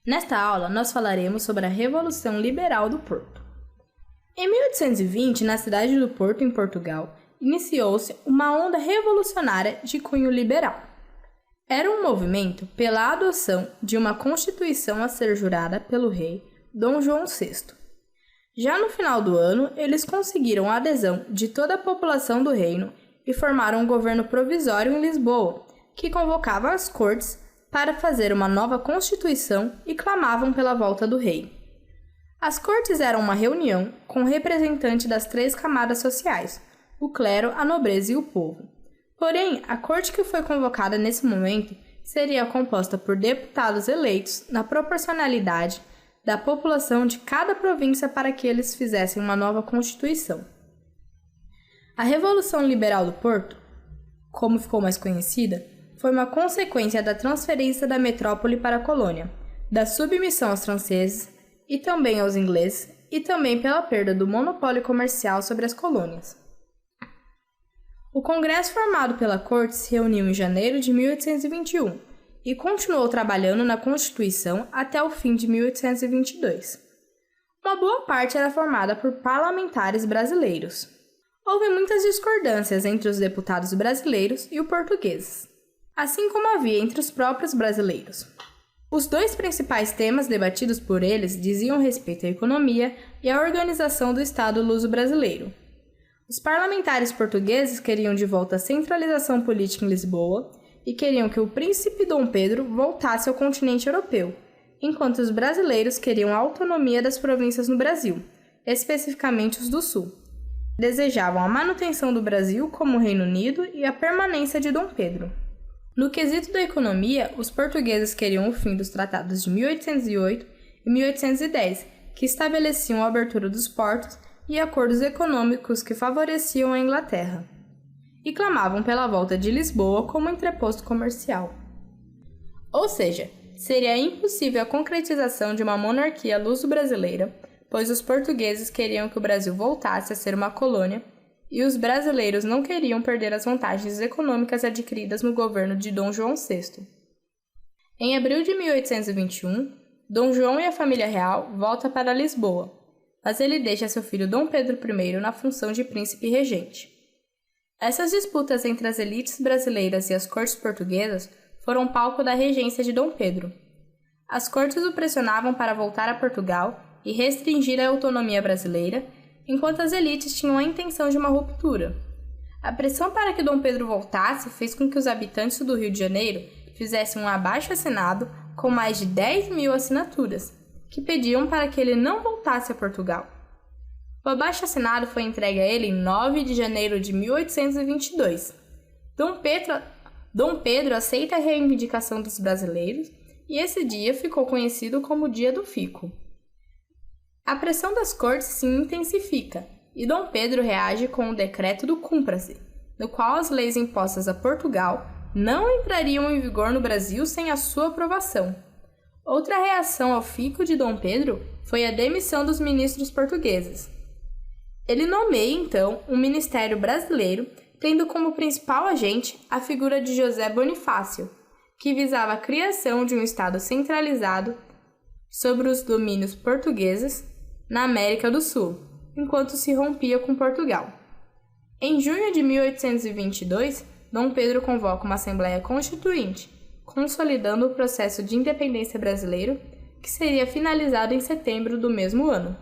Nesta aula, nós falaremos sobre a Revolução Liberal do Porto. Em 1820, na cidade do Porto, em Portugal, iniciou-se uma onda revolucionária de cunho liberal. Era um movimento pela adoção de uma constituição a ser jurada pelo rei Dom João VI. Já no final do ano, eles conseguiram a adesão de toda a população do reino e formaram um governo provisório em Lisboa, que convocava as cortes para fazer uma nova constituição e clamavam pela volta do rei. As cortes eram uma reunião com representantes das três camadas sociais, o clero, a nobreza e o povo. Porém, a corte que foi convocada nesse momento seria composta por deputados eleitos na proporcionalidade da população de cada província para que eles fizessem uma nova constituição. A Revolução Liberal do Porto, como ficou mais conhecida, foi uma consequência da transferência da metrópole para a colônia, da submissão aos franceses e também aos ingleses, e também pela perda do monopólio comercial sobre as colônias. O Congresso formado pela Corte se reuniu em janeiro de 1821 e continuou trabalhando na Constituição até o fim de 1822. Uma boa parte era formada por parlamentares brasileiros. Houve muitas discordâncias entre os deputados brasileiros e os portugueses, assim como havia entre os próprios brasileiros. Os dois principais temas debatidos por eles diziam respeito à economia e à organização do Estado luso-brasileiro. Os parlamentares portugueses queriam de volta a centralização política em Lisboa e queriam que o príncipe Dom Pedro voltasse ao continente europeu, enquanto os brasileiros queriam a autonomia das províncias no Brasil, especificamente os do Sul. Desejavam a manutenção do Brasil como Reino Unido e a permanência de Dom Pedro. No quesito da economia, os portugueses queriam o fim dos tratados de 1808 e 1810, que estabeleciam a abertura dos portos e acordos econômicos que favoreciam a Inglaterra, e clamavam pela volta de Lisboa como entreposto comercial. Ou seja, seria impossível a concretização de uma monarquia luso-brasileira, pois os portugueses queriam que o Brasil voltasse a ser uma colônia e os brasileiros não queriam perder as vantagens econômicas adquiridas no governo de Dom João VI. Em abril de 1821, Dom João e a família real voltam para Lisboa, mas ele deixa seu filho Dom Pedro I na função de príncipe regente. Essas disputas entre as elites brasileiras e as cortes portuguesas foram palco da regência de Dom Pedro. As cortes o pressionavam para voltar a Portugal e restringir a autonomia brasileira, enquanto as elites tinham a intenção de uma ruptura. A pressão para que Dom Pedro voltasse fez com que os habitantes do Rio de Janeiro fizessem um abaixo-assinado com mais de 10.000 assinaturas, que pediam para que ele não voltasse a Portugal. O abaixo-assinado foi entregue a ele em 9 de janeiro de 1822. Dom Pedro aceita a reivindicação dos brasileiros e esse dia ficou conhecido como o Dia do Fico. A pressão das cortes se intensifica e Dom Pedro reage com o decreto do Cúmplice, no qual as leis impostas a Portugal não entrariam em vigor no Brasil sem a sua aprovação. Outra reação ao fico de Dom Pedro foi a demissão dos ministros portugueses. Ele nomeia, então, um ministério brasileiro, tendo como principal agente a figura de José Bonifácio, que visava a criação de um Estado centralizado sobre os domínios portugueses na América do Sul, enquanto se rompia com Portugal. Em junho de 1822, Dom Pedro convoca uma Assembleia Constituinte, consolidando o processo de independência brasileiro, que seria finalizado em setembro do mesmo ano.